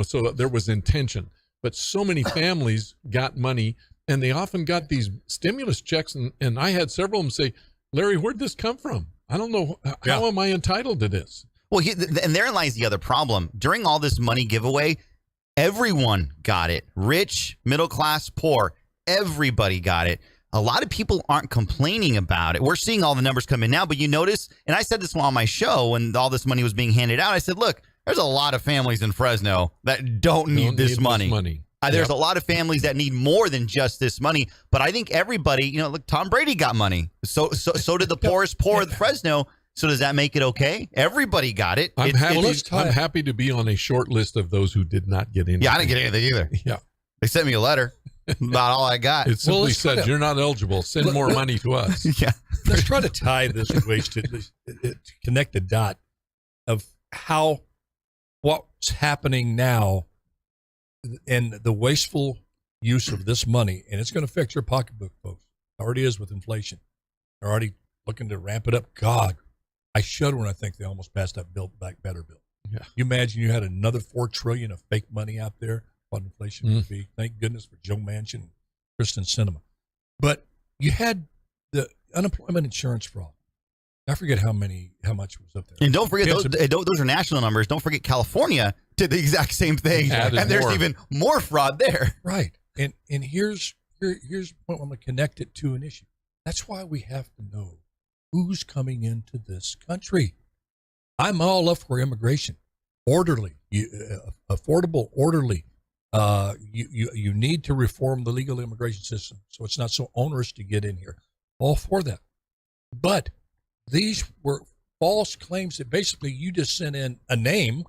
so there was intention. But so many families got money, and they often got these stimulus checks, and I had several of them say, Larry, where'd this come from? I don't know. How am I entitled to this? Well, and therein lies the other problem. During all this money giveaway, everyone got it. Rich, middle class, poor, everybody got it. A lot of people aren't complaining about it. We're seeing all the numbers come in now, but you notice, and I said this on my show when all this money was being handed out, I said, look, there's a lot of families in Fresno that don't need this money. There's a lot of families that need more than just this money, but I think everybody, look, Tom Brady got money. So did the poorest poor of Fresno. So does that make it okay? Everybody got it. I'm happy to be on a short list of those who did not get anything. Yeah, I didn't get anything either. Yeah. They sent me a letter. Not all I got. It simply said, you're not eligible. Send more money to us. Yeah. Let's try to tie this waste to connect the dot of what's happening now and the wasteful use of this money. And it's going to affect your pocketbook, folks. It already is with inflation. They're already looking to ramp it up. God, I shudder when I think they almost passed that Build Back Better bill. Yeah. You imagine you had another $4 trillion of fake money out there, what inflation would be. Thank goodness for Joe Manchin and Kristen Sinema. But you had the unemployment insurance fraud. I forget how much was up there. And don't forget, those are national numbers. Don't forget California did the exact same thing. And there's even more fraud there. Right. And here's what I'm going to connect it to an issue. That's why we have to know who's coming into this country. I'm all up for immigration, orderly, affordable, orderly. You need to reform the legal immigration system so it's not so onerous to get in here. All for that. But these were false claims that basically you just sent in a name.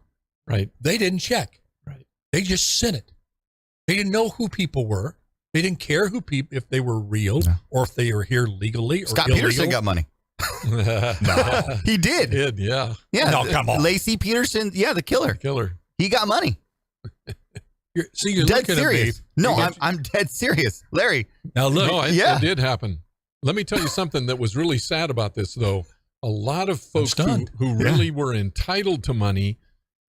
Right. They didn't check. Right. They just sent it. They didn't know who people were. They didn't care if they were real or if they were here legally or Scott illegal. Peterson got money. No. He did. Yeah. Yeah. No, come on. Lacey Peterson, the killer. He got money. You're dead looking serious. at me. No, I'm dead serious. Larry. Now look. No, it did happen. Let me tell you something that was really sad about this, though. A lot of folks who really were entitled to money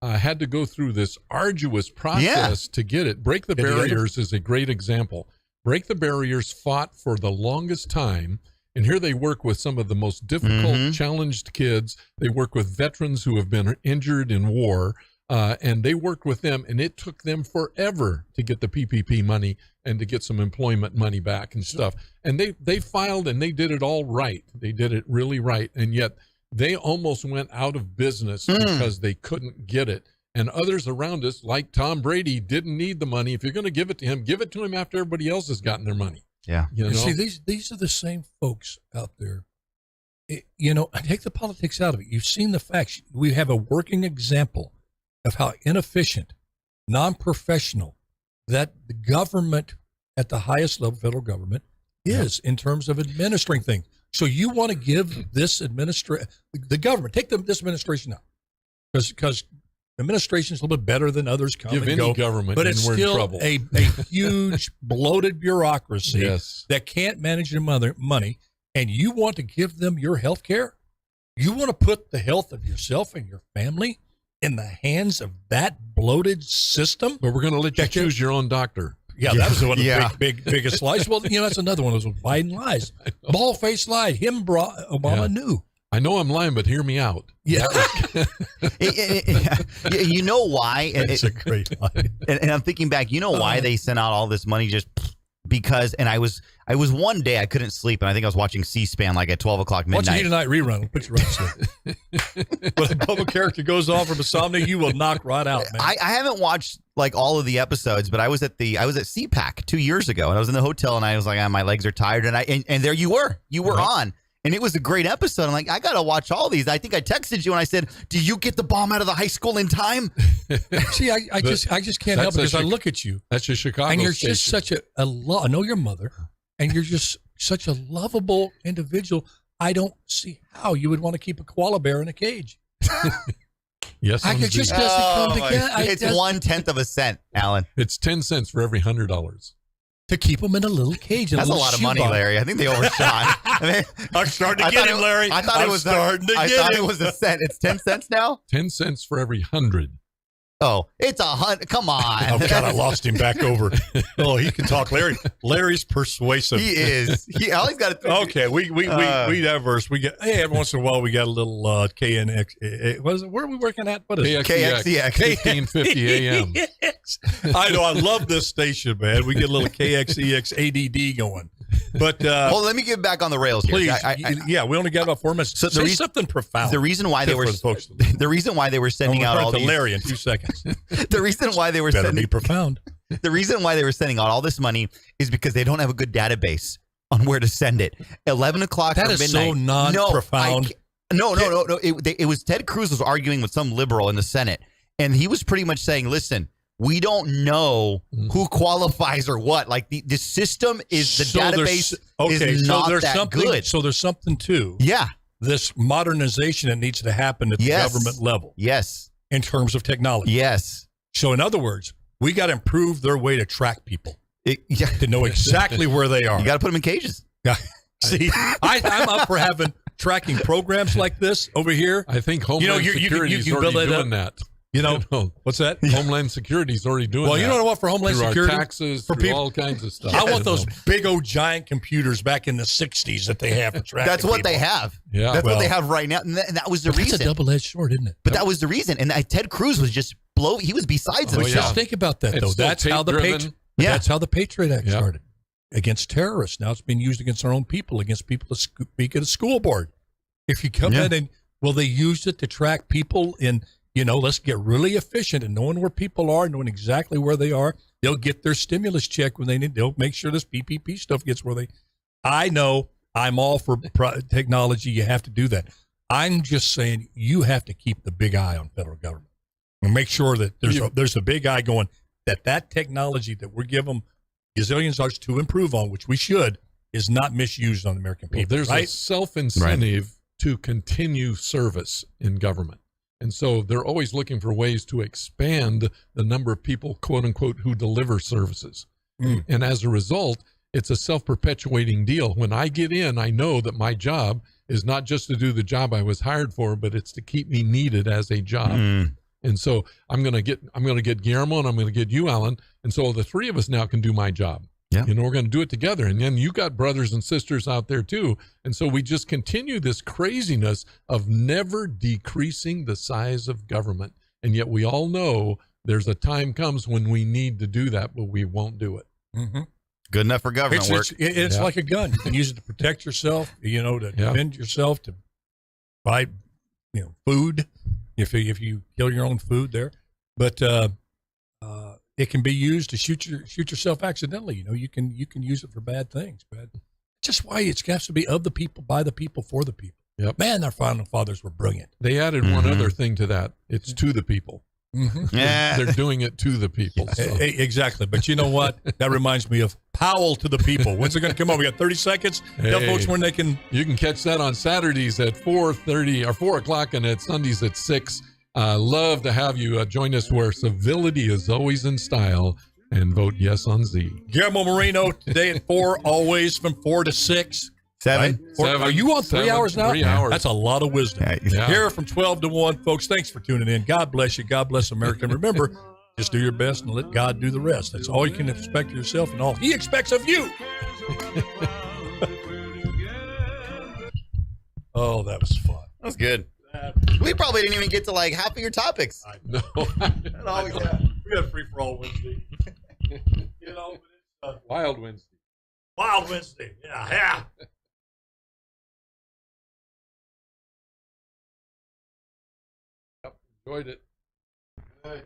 had to go through this arduous process to get it. Break the Barriers is a great example. Break the Barriers fought for the longest time, and here they work with some of the most difficult, challenged kids. They work with veterans who have been injured in war, and they worked with them, and it took them forever to get the PPP money and to get some employment money back and stuff. And they filed, and they did it all right. They did it really right, and yet they almost went out of business because they couldn't get it. And others around us, like Tom Brady, didn't need the money. If you're going to give it to him after everybody else has gotten their money. Yeah. See, these are the same folks out there. Take the politics out of it. You've seen the facts. We have a working example of how inefficient, non-professional that the government at the highest level, federal government, is in terms of administering things. So you want to give this the government, take this administration out, because administration is a little bit better than others come give and any go, government, but and it's we're still in trouble. a huge bloated bureaucracy that can't manage their money, and you want to give them your health care? You want to put the health of yourself and your family in the hands of that bloated system? But we're going to let you choose your own doctor. Yeah, that was one of the biggest lies. Well, that's another one of those Biden lies. Bald-faced lie. Obama knew. I know I'm lying, but hear me out. Yeah. You know why? It's a great lie. And I'm thinking back, why they sent out all this money just because, and I was one day I couldn't sleep, and I think I was watching C-SPAN like at 12 o'clock midnight. Watch a Heat Tonight rerun. We'll put you right to sleep. When a bubble character goes off from insomnia, you will knock right out, man. I haven't watched like all of the episodes, but I was at CPAC 2 years ago, and I was in the hotel, and I was like, my legs are tired, and there you were on. And it was a great episode. I'm like, I got to watch all these. I think I texted you and I said, do you get the bomb out of the high school in time? See, I just can't help it because I look at you. That's your Chicago and you're station. just such I know your mother, and you're just such a lovable individual. I don't see how you would want to keep a koala bear in a cage. Yes, I could just come together. It's 1/10 of a cent, Alan. It's 10 cents for every $100 to keep them in a little cage. That's a lot of money, Larry. I think they overshot. I'm starting to get him, Larry. I thought it was a cent. It's 10 cents now. 10 cents for every 100. Oh, it's 100. Come on. Oh, God, I lost him back over. Oh, he can talk. Larry's persuasive. He is. All he's got to Okay, we diverse. We get, every once in a while we got a little KNX. Where are we working at? What is it? KXEX. 1550 AM. I know. I love this station, man. We get a little KXEX ADD going. But well, let me get back on the rails here. Please, we only got about 4 minutes. So say something profound. The reason why they were sending out all these Larry in 2 seconds. The reason why they were be profound. The reason why they were sending out all this money is because they don't have a good database on where to send it. 11 o'clock that or is midnight. So non-profound. No. It was Ted Cruz was arguing with some liberal in the Senate, and he was pretty much saying, "Listen, we don't know who qualifies or what. Like the system is the database is not that good. So there's something to this modernization that needs to happen at the government level. Yes. In terms of technology. Yes. So in other words, we got to improve their way to track people to know exactly where they are. You got to put them in cages. See, I'm up for having tracking programs like this over here. I think Homeland Security is already doing that. You know, what's that? Homeland Security is already doing that. Well, you know what I want for Homeland Security? Our taxes, for people, all kinds of stuff. I want those big old giant computers back in the 60s that they have for tracking That's what they have. Yeah. That's what they have right now. And that was the reason. That's a double-edged sword, isn't it? But that was the reason. And Ted Cruz was just he was besides himself. Just think about that, though. That's how the Patriot Act started. Against terrorists. Now it's being used against our own people, against people that speak at a school board. If you come in and, they used it to track people in, let's get really efficient in knowing where people are, knowing exactly where they are. They'll get their stimulus check when they need. They'll make sure this PPP stuff gets where they. I know I'm all for technology. You have to do that. I'm just saying you have to keep the big eye on federal government and make sure that there's a big eye going that technology that we're giving gazillions dollars to improve on, which we should, is not misused on the American people. There's a self-incentive to continue service in government. And so they're always looking for ways to expand the number of people, quote unquote, who deliver services. And as a result, it's a self-perpetuating deal. When I get in, I know that my job is not just to do the job I was hired for, but it's to keep me needed as a job. And so I'm going to get Guillermo and I'm going to get you, Alan. And so the three of us now can do my job. Yeah. We're going to do it together. And then you got brothers and sisters out there too. And so we just continue this craziness of never decreasing the size of government. And yet we all know there's a time comes when we need to do that, but we won't do it. Mm-hmm. Good enough for government work. It's like a gun. You can use it to protect yourself, to defend yourself, to buy, food. If you kill your own food there, but it can be used to shoot yourself accidentally. You can use it for bad things. But just why it has to be of the people, by the people, for the people. Yep. Man, our founding fathers were brilliant. They added one other thing to that. It's to the people. They're doing it to the people. So. Exactly. But you know what? That reminds me of Powell to the people. When's it going to come on? We got 30 seconds. Tell folks when they can. You can catch that on Saturdays at 4:30 or 4 o'clock and at Sundays at 6. Love to have you join us where civility is always in style, and vote yes on Z. Guillermo Moreno today at 4, always from 4 to 6. 7. Right? Are you on 3 hours now? 3 hours. That's a lot of wisdom. Yeah. Here from 12 to 1. Folks, thanks for tuning in. God bless you. God bless America. And remember, just do your best and let God do the rest. That's all you can expect of yourself and all He expects of you. Oh, that was fun. That was good. We probably didn't even get to like half of your topics. No. That always happens. We got free for all Wednesday. Wild Wednesday. Wild Wednesday. Yeah. Yep, enjoyed it. Good.